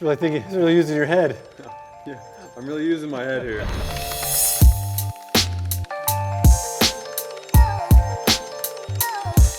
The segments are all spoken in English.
It's really using your head. Yeah, I'm really using my head here.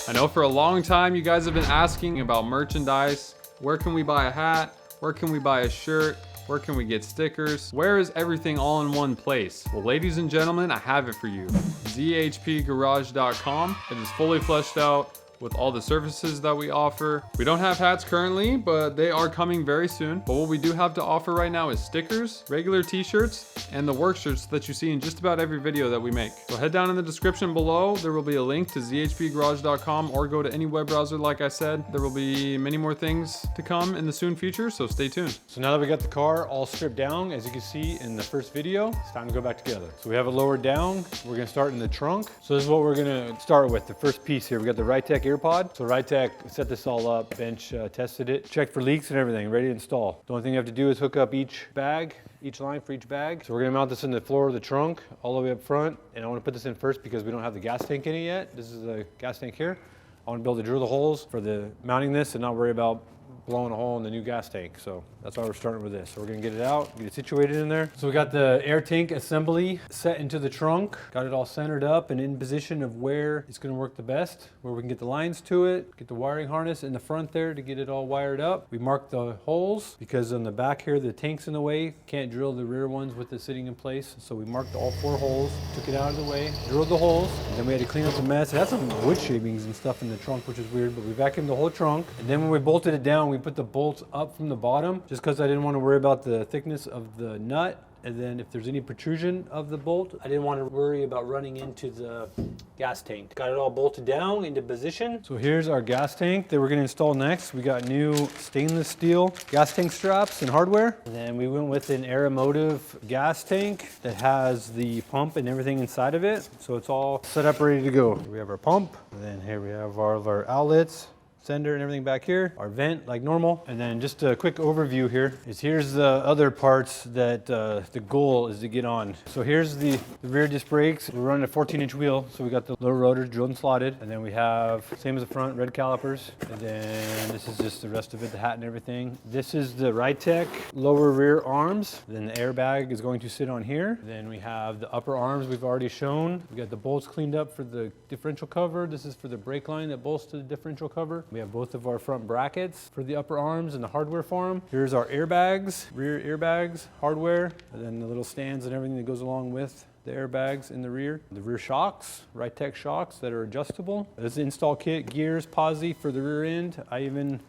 I know for a long time you guys have been asking about merchandise. Where can we buy a hat? Where can we buy a shirt? Where can we get stickers? Where is everything all in one place? Well, ladies and gentlemen, I have it for you. zhpgarage.com. It is fully fleshed out with all the services that we offer. We don't have hats currently, but they are coming very soon. But what we do have to offer right now is stickers, regular t-shirts, and the work shirts that you see in just about every video that we make. So head down in the description below. There will be a link to zhpgarage.com, or go to any web browser like I said. There will be many more things to come in the soon future, so stay tuned. So now that we got the car all stripped down, as you can see in the first video, it's time to go back together. So we have it lowered down. We're gonna start in the trunk. So this is what we're gonna start with, the first piece here. We got the Ritech ear pod. So Ritech set this all up, bench tested it, checked for leaks and everything, ready to install. The only thing you have to do is hook up each bag, each line for each bag. So we're gonna mount this in the floor of the trunk, all the way up front. And I wanna put this in first because we don't have the gas tank in it yet. This is the gas tank here. I wanna be able to drill the holes for the mounting this and not worry about blowing a hole in the new gas tank. So that's why we're starting with this. So we're gonna get it out, get it situated in there. So we got the air tank assembly set into the trunk, got it all centered up and in position of where it's gonna work the best, where we can get the lines to it, get the wiring harness in the front there to get it all wired up. We marked the holes because on the back here, the tank's in the way. Can't drill the rear ones with it sitting in place. So we marked all 4 holes, took it out of the way, drilled the holes, and then we had to clean up the mess. It had some wood shavings and stuff in the trunk, which is weird, but we vacuumed the whole trunk. And then when we bolted it down, we put the bolts up from the bottom just because I didn't want to worry about the thickness of the nut. And then if there's any protrusion of the bolt, I didn't want to worry about running into the gas tank. Got it all bolted down into position. So here's our gas tank that we're going to install next. We got new stainless steel gas tank straps and hardware. And then we went with an Aeromotive gas tank that has the pump and everything inside of it. So it's all set up, ready to go. We have our pump. And then here we have all of our outlets, sender and everything back here, our vent like normal. And then just a quick overview here is here's the other parts that the goal is to get on. So here's the rear disc brakes. We're running a 14-inch wheel, so we got the lower rotors drilled and slotted. And then we have, same as the front, red calipers. And then this is just the rest of it, the hat and everything. This is the Ritech lower rear arms. Then the airbag is going to sit on here. Then we have the upper arms we've already shown. We got the bolts cleaned up for the differential cover. This is for the brake line that bolts to the differential cover. We have both of our front brackets for the upper arms and the hardware for them. Here's our airbags, rear airbags, hardware, and then the little stands and everything that goes along with the airbags in the rear. The rear shocks, Ritech shocks that are adjustable. This is the install kit, gears, posi for the rear end. I even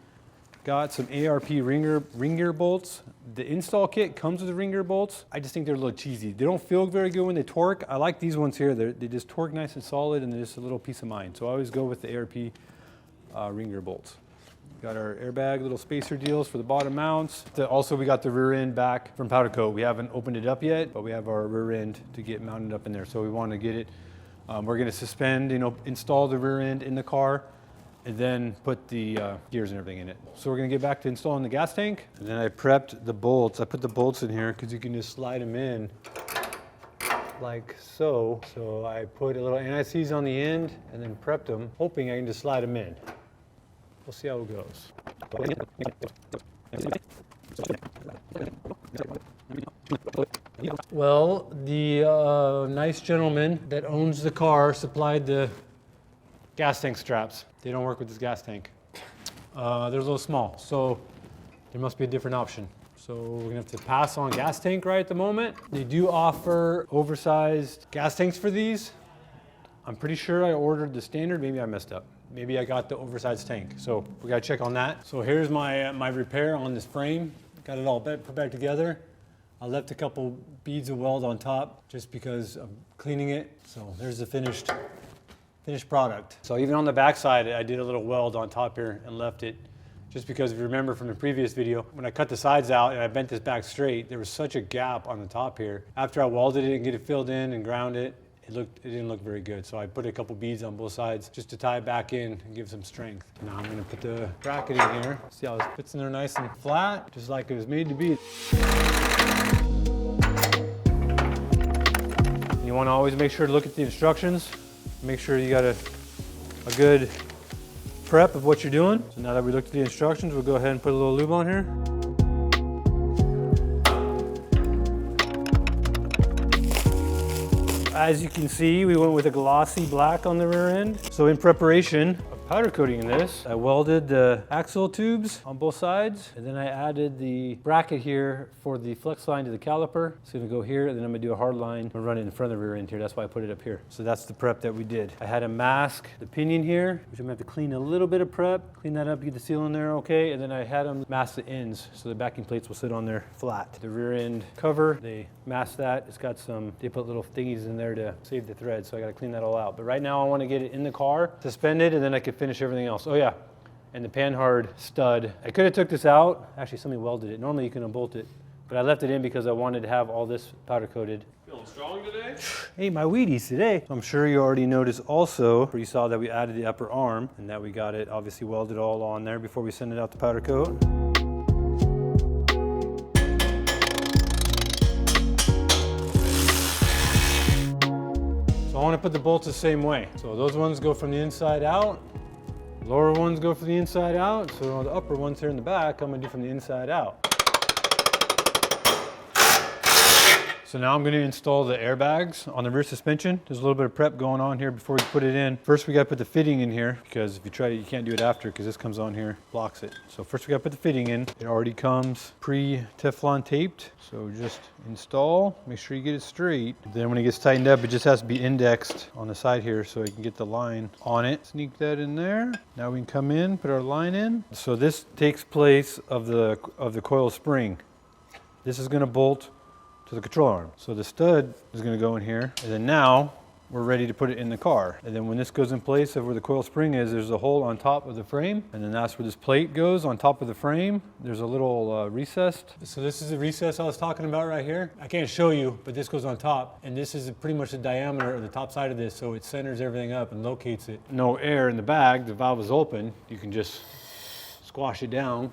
got some ARP ring gear bolts. The install kit comes with the ring gear bolts. I just think they're a little cheesy. They don't feel very good when they torque. I like these ones here. They just torque nice and solid and they're just a little peace of mind. So I always go with the ARP ring gear bolts. Got our airbag little spacer deals for the bottom mounts. Also we got the rear end back from powder coat. We haven't opened it up yet, but we have our rear end to get mounted up in there. So we want to get it, we're going to suspend, install the rear end in the car and then put the gears and everything in it. So we're going to get back to installing the gas tank. And then I prepped the bolts. I put the bolts in here because you can just slide them in like so. So I put a little anti-seize on the end and then prepped them, hoping I can just slide them in. We'll see how it goes. Well, the nice gentleman that owns the car supplied the gas tank straps. They don't work with this gas tank. They're a little small, so there must be a different option. So we're gonna have to pass on gas tank right at the moment. They do offer oversized gas tanks for these. I'm pretty sure I ordered the standard, maybe I messed up. Maybe I got the oversized tank, so we gotta check on that. So here's my repair on this frame. Got it all put back together. I left a couple beads of weld on top just because I'm cleaning it. So there's the finished product. So even on the back side, I did a little weld on top here and left it just because if you remember from the previous video, when I cut the sides out and I bent this back straight, there was such a gap on the top here. After I welded it and get it filled in and ground it, it didn't look very good. So I put a couple beads on both sides just to tie it back in and give some strength. Now I'm gonna put the bracket in here. See how it fits in there nice and flat, just like it was made to be. You wanna always make sure to look at the instructions. Make sure you got a good prep of what you're doing. So now that we looked at the instructions, we'll go ahead and put a little lube on here. As you can see, we went with a glossy black on the rear end. So in preparation of powder coating this, I welded the axle tubes on both sides, and then I added the bracket here for the flex line to the caliper. It's gonna go here, and then I'm gonna do a hard line and run it in front of the rear end here. That's why I put it up here. So that's the prep that we did. I had to mask the pinion here, which I'm gonna have to clean a little bit of prep, clean that up, get the seal in there okay, and then I had them mask the ends so the backing plates will sit on there flat. The rear end cover, they masked that. It's got some, they put little thingies in there to save the thread, so I gotta clean that all out. But right now I wanna get it in the car, suspended, and then I could finish everything else. Oh yeah, and the panhard stud. I could have took this out. Actually, somebody welded it. Normally you can unbolt it, but I left it in because I wanted to have all this powder coated. Feeling strong today? Ate my Wheaties today. I'm sure you already noticed also, where you saw that we added the upper arm and that we got it obviously welded all on there before we send it out to powder coat. So I want to put the bolts the same way. So those ones go from the inside out. Lower ones go from the inside out. So the upper ones here in the back, I'm gonna do from the inside out. So now I'm going to install the airbags on the rear suspension. There's a little bit of prep going on here before we put it in. First we got to put the fitting in here, because if you try it, you can't do it after because this comes on here, blocks it. So first we got to put the fitting in. It already comes pre-Teflon taped. So just install, make sure you get it straight. Then when it gets tightened up, it just has to be indexed on the side here so you can get the line on it. Sneak that in there. Now we can come in, put our line in. So this takes place of the coil spring. This is going to bolt to the control arm. So the stud is going to go in here, and then now we're ready to put it in the car. And then when this goes in place of where the coil spring is, there's a hole on top of the frame, and then that's where this plate goes on top of the frame. There's a little recessed. So this is the recess I was talking about right here. I can't show you, but this goes on top, and this is pretty much the diameter of the top side of this, so it centers everything up and locates it. No air in the bag, the valve is open. You can just squash it down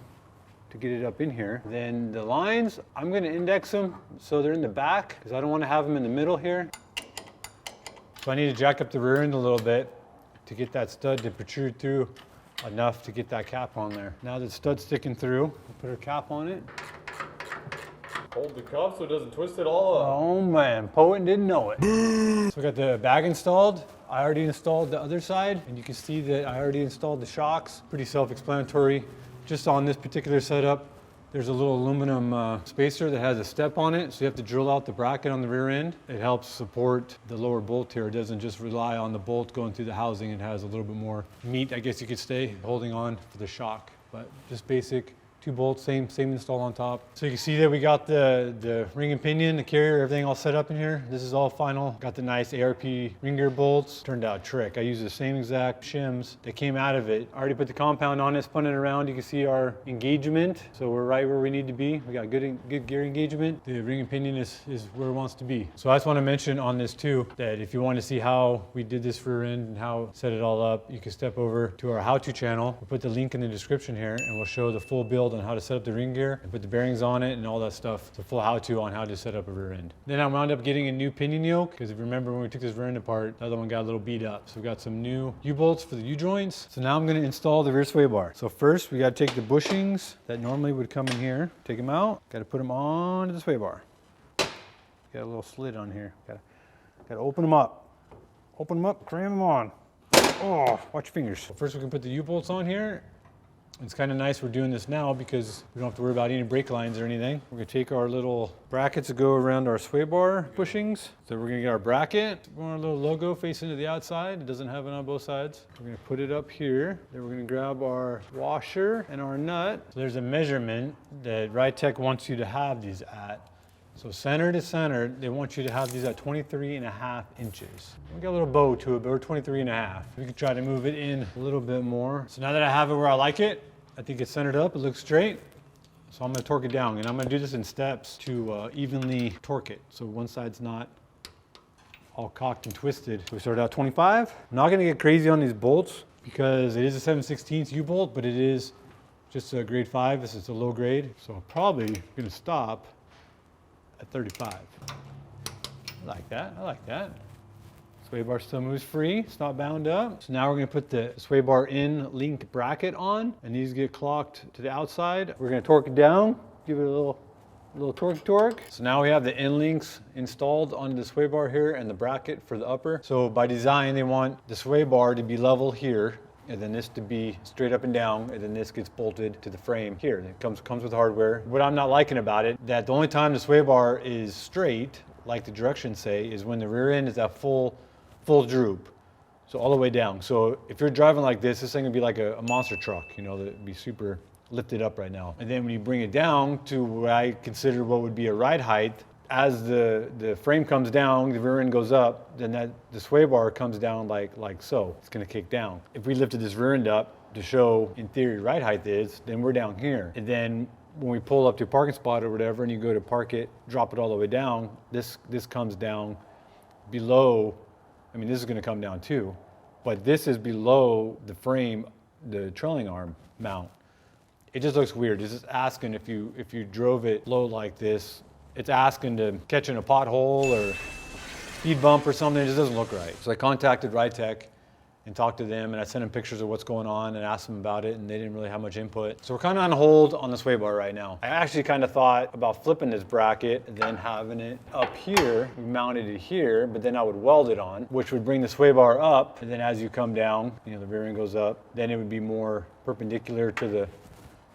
to get it up in here. Then the lines, I'm gonna index them so they're in the back because I don't want to have them in the middle here. So I need to jack up the rear end a little bit to get that stud to protrude through enough to get that cap on there. Now that stud's sticking through, we'll put our cap on it. Hold the cup so it doesn't twist it all up. Oh man, Poet didn't know it. So we got the bag installed. I already installed the other side, and you can see that I already installed the shocks. Pretty self-explanatory. Just on this particular setup, there's a little aluminum spacer that has a step on it, so you have to drill out the bracket on the rear end. It helps support the lower bolt here. It doesn't just rely on the bolt going through the housing. It has a little bit more meat, I guess you could say, holding on for the shock. But just basic, 2 bolts, same install on top. So you can see that we got the ring and pinion, the carrier, everything all set up in here. This is all final. Got the nice ARP ring gear bolts. Turned out trick. I used the same exact shims that came out of it. I already put the compound on it, spun it around. You can see our engagement. So we're right where we need to be. We got good gear engagement. The ring and pinion is where it wants to be. So I just want to mention on this too, that if you want to see how we did this rear end and how set it all up, you can step over to our how-to channel. We'll put the link in the description here, and we'll show the full build on how to set up the ring gear and put the bearings on it and all that stuff. It's a full how-to on how to set up a rear end. Then I wound up getting a new pinion yoke, because if you remember when we took this rear end apart, the other one got a little beat up. So we got some new U-bolts for the U-joints. So now I'm going to install the rear sway bar. So first we got to take the bushings that normally would come in here, take them out, got to put them onto the sway bar. Got a little slit on here. Got to open them up. Open them up, cram them on. Oh, watch your fingers. So first we can put the U-bolts on here. It's kind of nice we're doing this now because we don't have to worry about any brake lines or anything. We're going to take our little brackets that go around our sway bar bushings. So we're going to get our bracket. We want our little logo facing to the outside. It doesn't have it on both sides. We're going to put it up here. Then we're going to grab our washer and our nut. So there's a measurement that Ritech wants you to have these at. So center to center, they want you to have these at 23.5 inches. We got a little bow to it, but we're 23.5. We can try to move it in a little bit more. So now that I have it where I like it, I think it's centered up, it looks straight. So I'm gonna torque it down, and I'm gonna do this in steps to evenly torque it. So one side's not all cocked and twisted. So we started out 25. I'm not gonna get crazy on these bolts because it is a 7/16 U-bolt, but it is just a grade 5. This is a low grade. So I'm probably gonna stop at 35. I like that, I like that. Sway bar still moves free, it's not bound up. So now we're gonna put the sway bar in link bracket on, and these get clocked to the outside. We're gonna torque it down, give it a little little torque. So now we have the end links installed onto the sway bar here and the bracket for the upper. So by design, they want the sway bar to be level here, and then this to be straight up and down, and then this gets bolted to the frame here. It comes with hardware. What I'm not liking about it, that the only time the sway bar is straight, like the directions say, is when the rear end is at full droop. So all the way down. So if you're driving like this thing would be like a monster truck, you know, that'd be super lifted up right now. And then when you bring it down to what I consider what would be a ride height, as the frame comes down, the rear end goes up, then the sway bar comes down like so. It's gonna kick down. If we lifted this rear end up to show, in theory, ride height is, then we're down here. And then when we pull up to a parking spot or whatever, and you go to park it, drop it all the way down, this comes down below. I mean, this is gonna come down too, but this is below the frame, the trailing arm mount. It just looks weird. It's just asking if you drove it low like this, it's asking to catch in a pothole or speed bump or something. It just doesn't look right. So I contacted Ridetech and talked to them, and I sent them pictures of what's going on and asked them about it, and they didn't really have much input. So we're kind of on hold on the sway bar right now. I actually kind of thought about flipping this bracket and then having it up here. We mounted it here, but then I would weld it on, which would bring the sway bar up, and then as you come down, you know, the rear end goes up, then it would be more perpendicular to the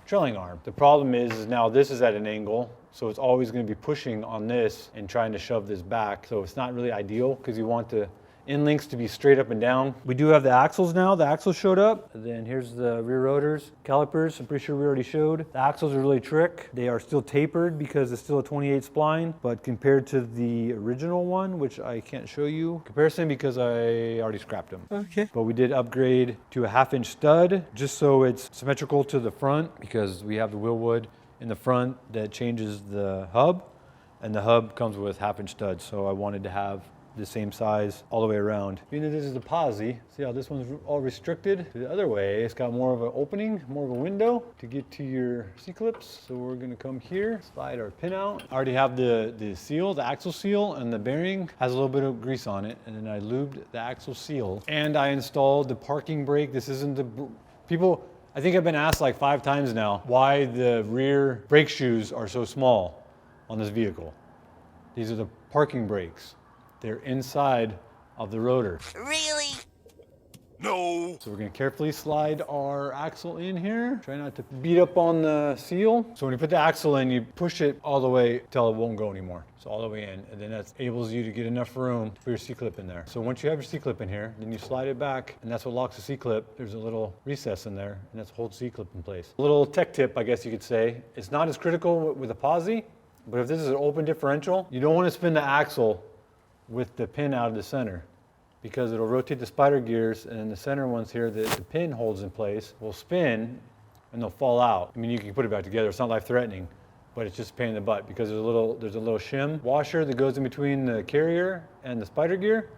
trailing arm. The problem is now this is at an angle, so it's always going to be pushing on this and trying to shove this back. So it's not really ideal because you want the end links to be straight up and down. We do have the axles now. The axles showed up. And then here's the rear rotors, calipers. I'm pretty sure we already showed. The axles are really trick. They are still tapered because it's still a 28 spline, but compared to the original one, which I can't show you comparison because I already scrapped them. Okay. But we did upgrade to a 1/2-inch stud just so it's symmetrical to the front, because we have the wheelwood in the front that changes the hub, and the hub comes with 1/2-inch studs. So I wanted to have the same size all the way around. Being that this is a posi, see how this one's all restricted? The other way, it's got more of an opening, more of a window to get to your C-clips. So we're gonna come here, slide our pin out. I already have the seal, the axle seal, and the bearing has a little bit of grease on it. And then I lubed the axle seal. And I installed the parking brake. This isn't the, people, I think I've been asked like 5 times now why the rear brake shoes are so small on this vehicle. These are the parking brakes. They're inside of the rotor. Really? No. So we're gonna carefully slide our axle in here. Try not to beat up on the seal. So when you put the axle in, you push it all the way till it won't go anymore. So all the way in, and then that enables you to get enough room for your C-clip in there. So once you have your C-clip in here, then you slide it back, and that's what locks the C-clip. There's a little recess in there, and that's what holds C-clip in place. A little tech tip, I guess you could say. It's not as critical with a posi, but if this is an open differential, you don't want to spin the axle with the pin out of the center, because it'll rotate the spider gears, and then the center ones here that the pin holds in place will spin and they'll fall out. I mean, you can put it back together. It's not life-threatening, but it's just a pain in the butt because there's a little shim washer that goes in between the carrier and the spider gear,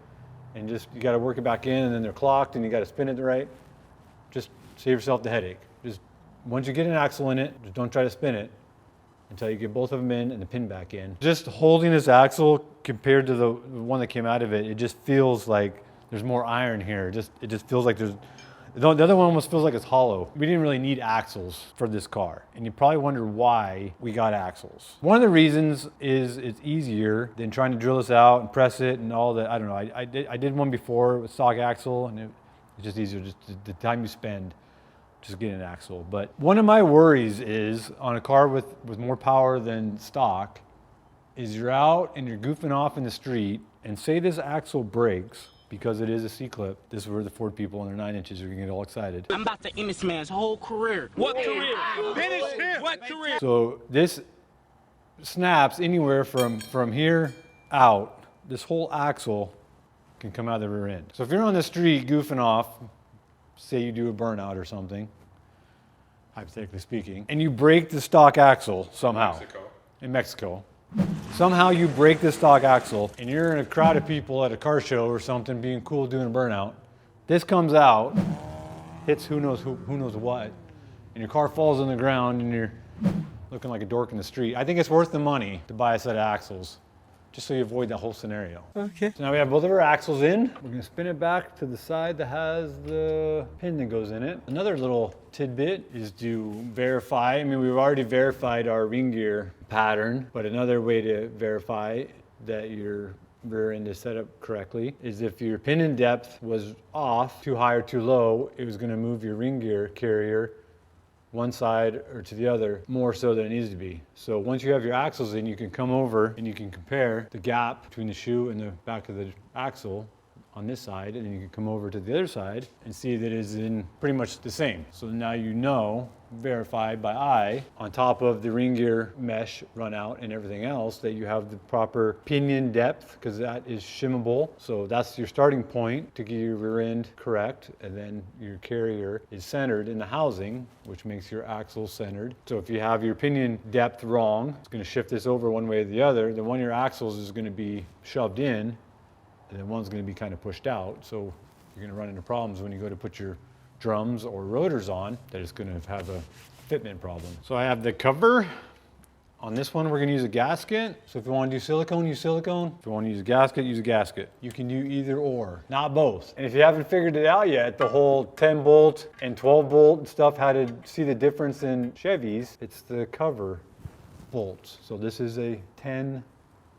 and just you got to work it back in, and then they're clocked, and you got to spin it right. Just save yourself the headache. Just once you get an axle in it, just don't try to spin it until you get both of them in and the pin back in. Just holding this axle compared to the one that came out of it, it just feels like there's more iron here. It just feels like there's, the other one almost feels like it's hollow. We didn't really need axles for this car. And you probably wonder why we got axles. One of the reasons is it's easier than trying to drill this out and press it and all that. I don't know, I did one before with stock axle, and it's just easier, just the time you spend just getting an axle. But one of my worries is on a car with more power than stock is you're out and you're goofing off in the street, and say this axle breaks because it is a C-clip. This is where the Ford people and their 9 inches are gonna get all excited. I'm about to end this man's whole career. What career? Finish him. What career? So this snaps anywhere from here out. This whole axle can come out of the rear end. So if you're on the street goofing off, say you do a burnout or something, hypothetically speaking, and you break the stock axle somehow. In Mexico. Somehow you break the stock axle, and you're in a crowd of people at a car show or something being cool doing a burnout. This comes out, hits who knows what, and your car falls on the ground and you're looking like a dork in the street. I think it's worth the money to buy a set of axles, just so you avoid that whole scenario. Okay. So now we have both of our axles in. We're gonna spin it back to the side that has the pin that goes in it. Another little tidbit is to verify. I mean, we've already verified our ring gear pattern. But another way to verify that your rear end is set up correctly is if your pinion depth was off, too high or too low, it was going to move your ring gear carrier one side or to the other more so than it needs to be. So once you have your axles in, you can come over and you can compare the gap between the shoe and the back of the axle on this side, and then you can come over to the other side and see that it is in pretty much the same. So now you know, verified by eye, on top of the ring gear mesh run out and everything else, that you have the proper pinion depth, because that is shimmable. So that's your starting point to get your rear end correct, and then your carrier is centered in the housing, which makes your axle centered. So if you have your pinion depth wrong, it's going to shift this over one way or the other. Then one of your axles is going to be shoved in, and then one's going to be kind of pushed out. So you're going to run into problems when you go to put your drums or rotors on, that it's going to have a fitment problem. So I have the cover. On this one, we're going to use a gasket. So if you want to do silicone, use silicone. If you want to use a gasket, use a gasket. You can do either or, not both. And if you haven't figured it out yet, the whole 10 bolt and 12 bolt stuff, how to see the difference in Chevys, it's the cover bolts. So this is a 10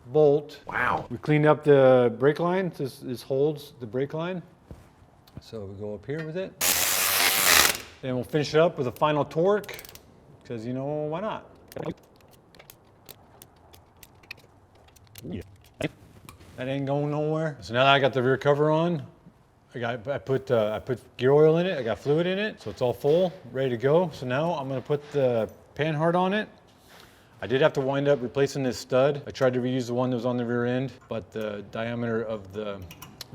bolt. Wow. We cleaned up the brake line. This holds the brake line. So we go up here with it. Then we'll finish it up with a final torque, because you know, why not? That ain't going nowhere. So now that I got the rear cover on, I put gear oil in it, I got fluid in it, so it's all full, ready to go. So now I'm gonna put the panhard on it. I did have to wind up replacing this stud. I tried to reuse the one that was on the rear end, but the diameter of the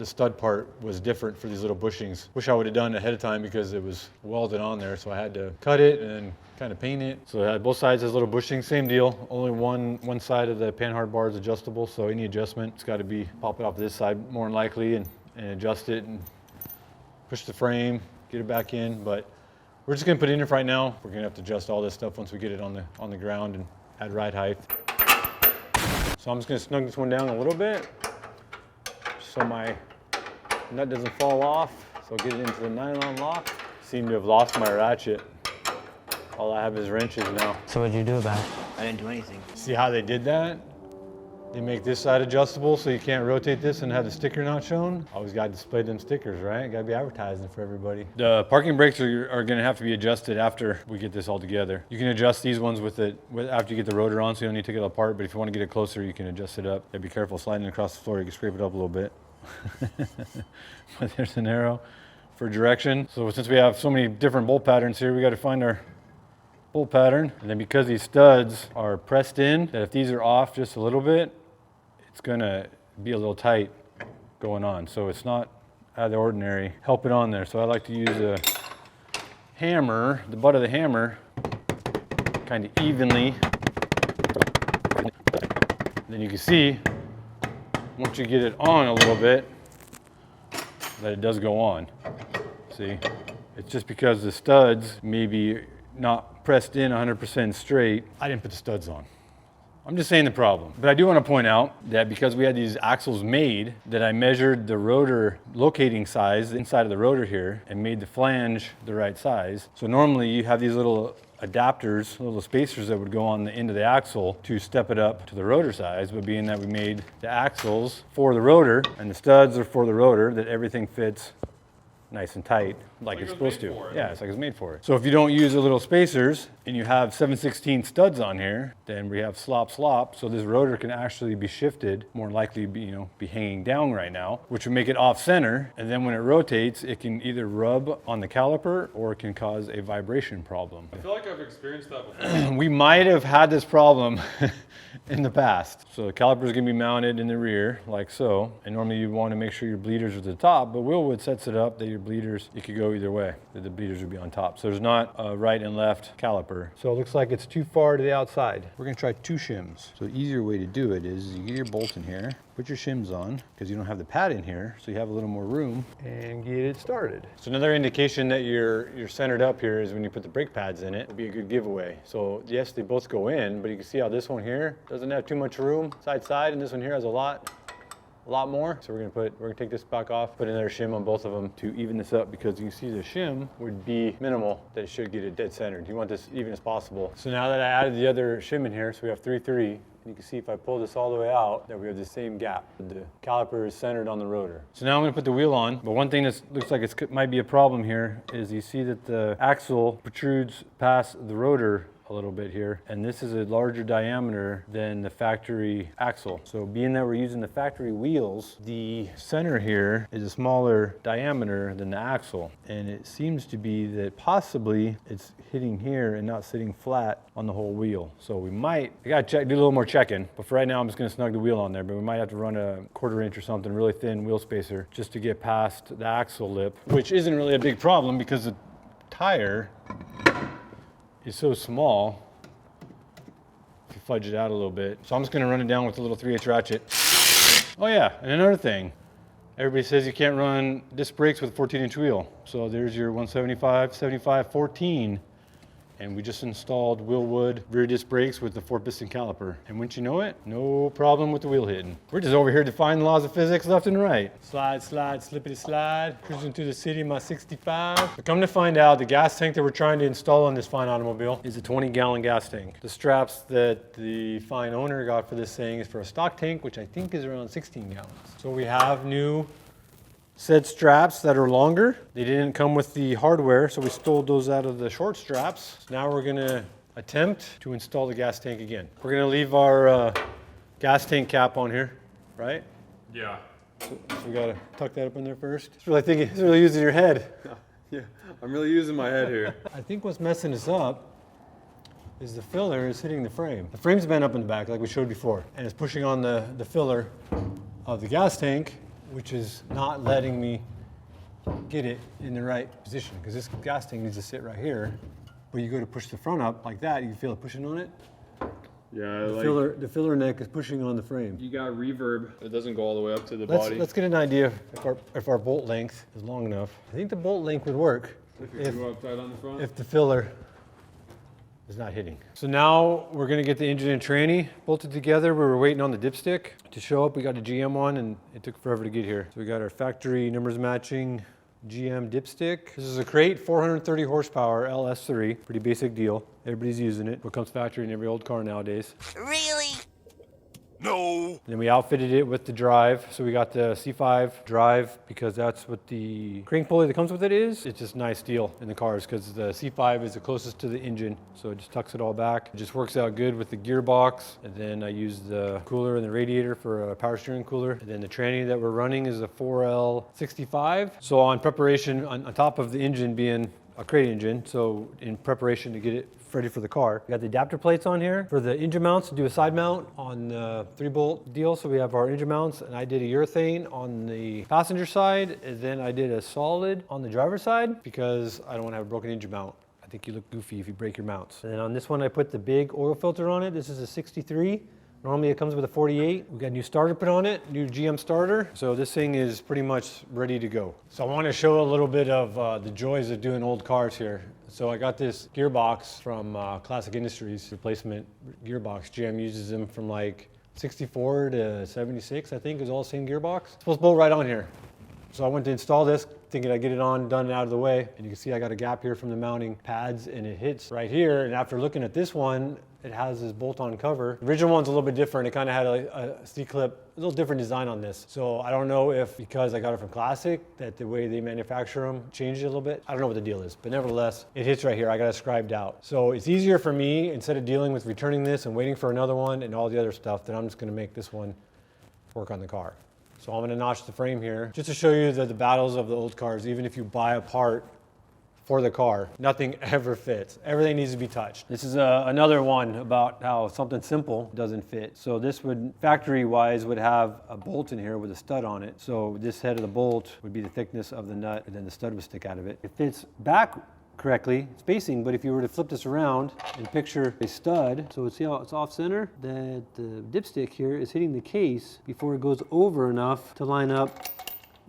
stud part was different for these little bushings. Wish I would have done it ahead of time because it was welded on there, so I had to cut it and then kind of paint it. So it had both sides has little bushings, same deal. Only one side of the panhard bar is adjustable, so any adjustment, it's got to be pop it off this side more than likely and adjust it and push the frame, get it back in. But we're just gonna put it in right now. We're gonna have to adjust all this stuff once we get it on the ground and add ride height. So I'm just gonna snug this one down a little bit so my nut doesn't fall off. So I'll get it into the nylon lock. Seem to have lost my ratchet. All I have is wrenches now. So what'd you do about it? I didn't do anything. See how they did that? They make this side adjustable so you can't rotate this and have the sticker not shown. Always got to display them stickers, right? Got to be advertising for everybody. The parking brakes are going to have to be adjusted after we get this all together. You can adjust these ones after you get the rotor on, so you don't need to take it apart. But if you want to get it closer, you can adjust it up. Yeah, be careful sliding across the floor. You can scrape it up a little bit. But there's an arrow for direction. So since we have so many different bolt patterns here, we got to find our bolt pattern. And then because these studs are pressed in, that if these are off just a little bit, it's gonna be a little tight going on. So it's not out of the ordinary. Help it on there. So I like to use a hammer, the butt of the hammer, kind of evenly. Then you can see, once you get it on a little bit, that it does go on. See, it's just because the studs may be not pressed in 100% straight. I didn't put the studs on. I'm just saying the problem. But I do want to point out that because we had these axles made, that I measured the rotor locating size inside of the rotor here and made the flange the right size. So normally you have these little adapters, little spacers that would go on the end of the axle to step it up to the rotor size, but being that we made the axles for the rotor and the studs are for the rotor, that everything fits nice and tight like it's supposed to. Yeah, it's like it's made for it. So if you don't use the little spacers and you have 7/16 studs on here, then we have slop, so this rotor can actually be shifted, more likely be hanging down right now, which would make it off center. And then when it rotates, it can either rub on the caliper or it can cause a vibration problem. I feel like I've experienced that before. We might have had this problem in the past. So the caliper is going to be mounted in the rear like so, and normally you want to make sure your bleeders are at the top, but Willwood sets it up that your bleeders, it could go either way, that the bleeders would be on top. So there's not a right and left caliper. So it looks like it's too far to the outside. We're going to try 2 shims. So the easier way to do it is you get your bolt in here, put your shims on, because you don't have the pad in here, so you have a little more room, and get it started. So another indication that you're centered up here is when you put the brake pads in it, would be a good giveaway. So yes, they both go in, but you can see how this one here doesn't have too much room side, and this one here has a lot a lot more. So we're gonna take this back off, put another shim on both of them to even this up, because you can see the shim would be minimal, that it should get it dead centered. You want this even as possible. So now that I added the other shim in here, so we have 3-3, you can see if I pull this all the way out, that we have the same gap. The caliper is centered on the rotor. So now I'm gonna put the wheel on, but one thing that looks like it might be a problem here is you see that the axle protrudes past the rotor a little bit here, and this is a larger diameter than the factory axle. So being that we're using the factory wheels, the center here is a smaller diameter than the axle, and it seems to be that possibly it's hitting here and not sitting flat on the whole wheel. So I gotta do a little more checking, but for right now I'm just gonna snug the wheel on there, but we might have to run a 1/4 inch or something, really thin wheel spacer, just to get past the axle lip, which isn't really a big problem because the tire is so small. If you fudge it out a little bit. So I'm just gonna run it down with a little 3/8 ratchet. Oh yeah, and another thing. Everybody says you can't run disc brakes with a 14-inch wheel. So there's your 175, 75, 14. And we just installed Willwood rear disc brakes with the 4-piston caliper. And wouldn't you know it, no problem with the wheel hitting. We're just over here defying the laws of physics left and right. Slide, slide, slippity slide. Cruising through the city in my 65. So come to find out, the gas tank that we're trying to install on this fine automobile is a 20-gallon gas tank. The straps that the fine owner got for this thing is for a stock tank, which I think is around 16 gallons. So we have new said straps that are longer. They didn't come with the hardware, so we stole those out of the short straps. So now we're gonna attempt to install the gas tank again. We're gonna leave our gas tank cap on here, right? Yeah. So we gotta tuck that up in there first. It's really using your head. Yeah, I'm really using my head here. I think what's messing us up is the filler is hitting the frame. The frame's bent up in the back like we showed before, and it's pushing on the filler of the gas tank, which is not letting me get it in the right position, because this gas tank needs to sit right here. But you go to push the front up like that, you can feel it pushing on it. Yeah, The filler neck is pushing on the frame. you got reverb. It doesn't go all the way up to the body. Let's get an idea if our bolt length is long enough. I think the bolt length would work If you go up tight on the front. if the filler is not hitting. So now we're gonna get the engine and tranny bolted together. We were waiting on the dipstick to show up. We got a GM one and it took forever to get here. So we got our factory numbers matching GM dipstick. This is a crate, 430 horsepower LS3, pretty basic deal. Everybody's using it. What comes factory in every old car nowadays. Really? No. And then we outfitted it with the drive. So we got the C5 drive because that's what the crank pulley that comes with it is. It's just a nice deal in the cars because the C5 is the closest to the engine. So it just tucks it all back. It just works out good with the gearbox. And then I use the cooler and the radiator for a power steering cooler. And then the tranny that we're running is a 4L65. So on preparation, on top of the engine being a crate engine, so in preparation to get it ready for the car. We got the adapter plates on here for the engine mounts to do a side mount on the 3-bolt deal. So we have our engine mounts, and I did a urethane on the passenger side, and then I did a solid on the driver's side because I don't want to have a broken engine mount. I think you look goofy if you break your mounts. And then on this one, I put the big oil filter on it. This is a 63. Normally it comes with a 48. We got a new starter put on it, new GM starter. So this thing is pretty much ready to go. So I want to show a little bit of the joys of doing old cars here. So I got this gearbox from Classic Industries, replacement gearbox. GM uses them from like 64 to 76, I think, is all the same gearbox. It's supposed to bolt right on here. So I went to install this, thinking I'd get it on, done, and out of the way. And you can see I got a gap here from the mounting pads, and it hits right here. And after looking at this one, it has this bolt-on cover. The original one's a little bit different. It kind of had a C-clip, a little different design on this. So I don't know if because I got it from Classic, that the way they manufacture them changed it a little bit. I don't know what the deal is, but nevertheless, it hits right here. I got it scribed out. So it's easier for me, instead of dealing with returning this and waiting for another one and all the other stuff, then I'm just gonna make this one work on the car. So I'm gonna notch the frame here, just to show you that the battles of the old cars, even if you buy a part for the car, nothing ever fits. Everything needs to be touched. This is another one about how something simple doesn't fit. So this would, factory-wise, would have a bolt in here with a stud on it. So this head of the bolt would be the thickness of the nut, and then the stud would stick out of it. It fits back correctly, spacing, but if you were to flip this around and picture a stud, so see how it's off center? That the dipstick here is hitting the case before it goes over enough to line up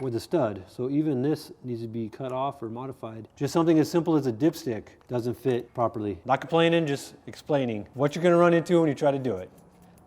with the stud. So even this needs to be cut off or modified. Just something as simple as a dipstick doesn't fit properly. Not complaining, just explaining what you're gonna run into when you try to do it.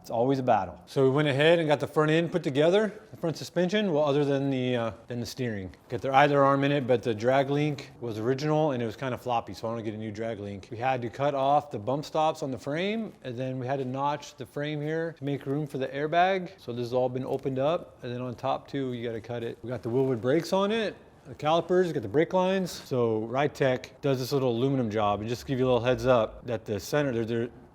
It's always a battle. So we went ahead and got the front end put together, the front suspension, well, other than the steering. Got the idler arm in it, but the drag link was original and it was kind of floppy, so I want to get a new drag link. We had to cut off the bump stops on the frame, and then we had to notch the frame here to make room for the airbag. So this has all been opened up, and then on top too, you got to cut it. We got the Willwood brakes on it. The calipers, got the brake lines. So Ridetech does this little aluminum job, and just to give you a little heads up that the center,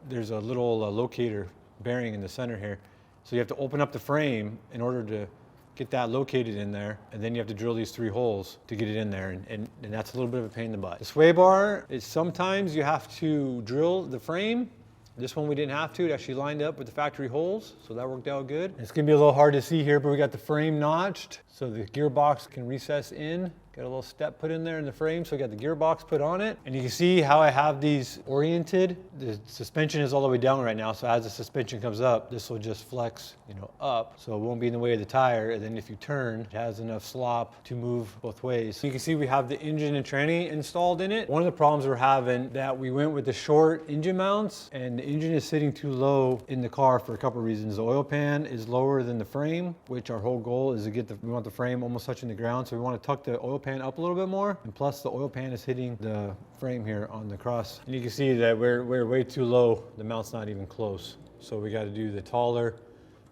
there's a little locator bearing in the center here. So you have to open up the frame in order to get that located in there, and then you have to drill these 3 holes to get it in there, and that's a little bit of a pain in the butt. The sway bar is sometimes you have to drill the frame. This one we didn't have to. It actually lined up with the factory holes, so that worked out good. It's gonna be a little hard to see here, but we got the frame notched so the gearbox can recess in. Got a little step put in there in the frame, so we got the gearbox put on it. And you can see how I have these oriented. The suspension is all the way down right now, so as the suspension comes up, this will just flex, up, so it won't be in the way of the tire. And then if you turn, it has enough slop to move both ways. So you can see we have the engine and tranny installed in it. One of the problems we're having that we went with the short engine mounts, and the engine is sitting too low in the car for a couple of reasons. The oil pan is lower than the frame, which our whole goal is to get we want the frame almost touching the ground, so we want to tuck the oil pan up a little bit more, and plus the oil pan is hitting the frame here on the cross. And you can see that we're way too low. The mount's not even close. So we got to do the taller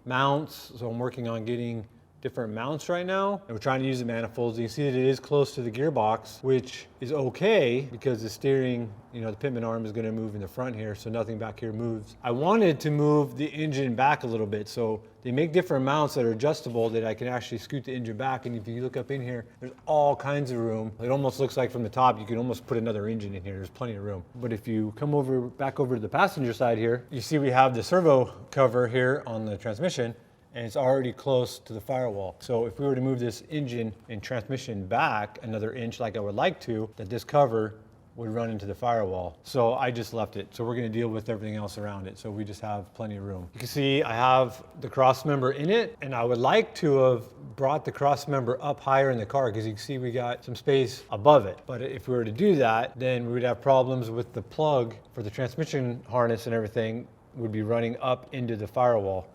mounts. So I'm working on getting different mounts right now, and we're trying to use the manifolds. You can see that it is close to the gearbox, which is okay because the steering, the pitman arm is going to move in the front here, so nothing back here moves. I wanted to move the engine back a little bit, so they make different mounts that are adjustable that I can actually scoot the engine back, and if you look up in here, there's all kinds of room. It almost looks like from the top you can almost put another engine in here. There's plenty of room. But if you come back over to the passenger side here, you see we have the servo cover here on the transmission, and it's already close to the firewall. So if we were to move this engine and transmission back another inch like I would like to, that this cover would run into the firewall. So I just left it. So we're gonna deal with everything else around it. So we just have plenty of room. You can see I have the cross member in it, and I would like to have brought the cross member up higher in the car, because you can see we got some space above it. But if we were to do that, then we would have problems with the plug for the transmission harness, and everything would be running up into the firewall.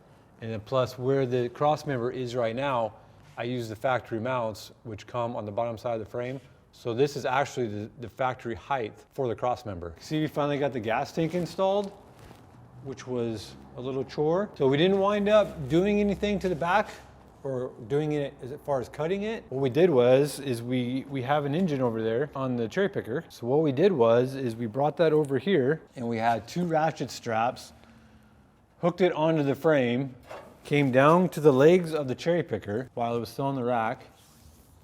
And then plus where the cross member is right now, I use the factory mounts, which come on the bottom side of the frame. So this is actually the factory height for the cross member. See, we finally got the gas tank installed, which was a little chore. So we didn't wind up doing anything to the back or doing it as far as cutting it. What we did is we have an engine over there on the cherry picker. So what we did is we brought that over here, and we had 2 ratchet straps, hooked it onto the frame, came down to the legs of the cherry picker while it was still on the rack,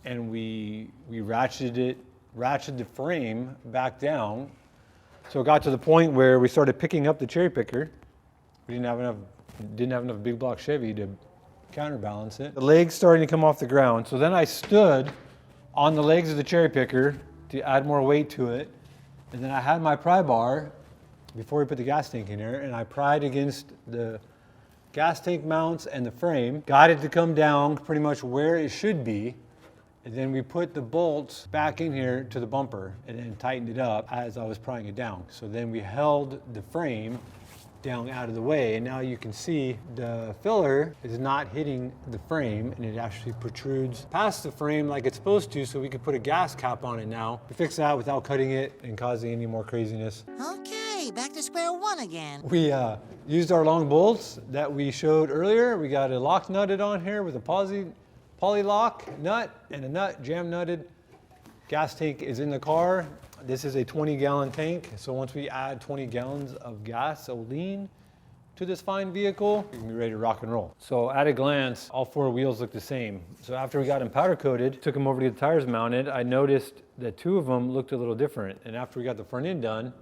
and we ratcheted the frame back down. So it got to the point where we started picking up the cherry picker. We didn't have enough big block Chevy to counterbalance it. The legs starting to come off the ground. So then I stood on the legs of the cherry picker to add more weight to it. And then I had my pry bar before we put the gas tank in here, and I pried against the gas tank mounts and the frame, got it to come down pretty much where it should be, and then we put the bolts back in here to the bumper and then tightened it up as I was prying it down. So then we held the frame down out of the way, and now you can see the filler is not hitting the frame, and it actually protrudes past the frame like it's supposed to, so we could put a gas cap on it now. We fix that without cutting it and causing any more craziness. Okay, back to square one again. We used our long bolts that we showed earlier. We got a lock nutted on here with a poly lock nut and a nut jam nutted. Gas tank is in the car. This is a 20-gallon tank, so once we add 20 gallons of gasoline to this fine vehicle, we can be ready to rock and roll. So at a glance, all 4 wheels look the same. So after we got them powder coated, took them over to get the tires mounted, I noticed that 2 of them looked a little different. And after we got the front end done,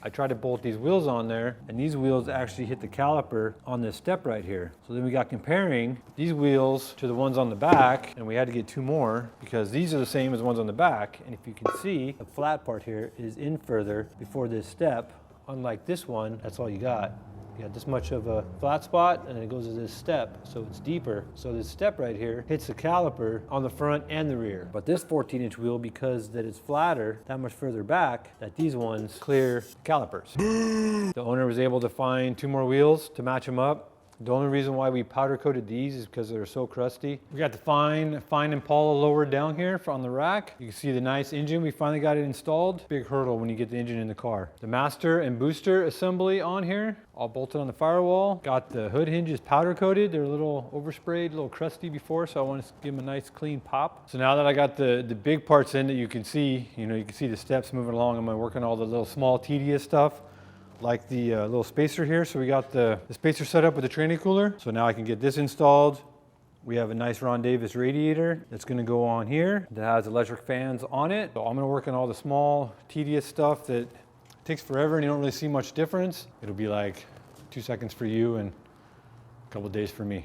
I tried to bolt these wheels on there, and these wheels actually hit the caliper on this step right here. So then we got comparing these wheels to the ones on the back, and we had to get 2 more because these are the same as the ones on the back. And if you can see, the flat part here is in further before this step. Unlike this one, that's all you got. You got this much of a flat spot, and then it goes to this step, so it's deeper. So this step right here hits the caliper on the front and the rear. But this 14-inch wheel, because that it's flatter, that much further back, that these ones clear calipers. The owner was able to find 2 more wheels to match them up, The only reason why we powder coated these is because they're so crusty. We got the fine Impala lowered down here on the rack. You can see the nice engine. We finally got it installed. Big hurdle when you get the engine in the car. The master and booster assembly on here, all bolted on the firewall. Got the hood hinges powder coated. They're a little oversprayed, a little crusty before, so I want to give them a nice clean pop. So now that I got the big parts in that you can see, you can see the steps moving along. I'm working all the little small tedious stuff, like the little spacer here. So we got the spacer set up with the training cooler. So now I can get this installed. We have a nice Ron Davis radiator that's gonna go on here that has electric fans on it. So I'm gonna work on all the small tedious stuff that takes forever and you don't really see much difference. It'll be like 2 seconds for you and a couple days for me.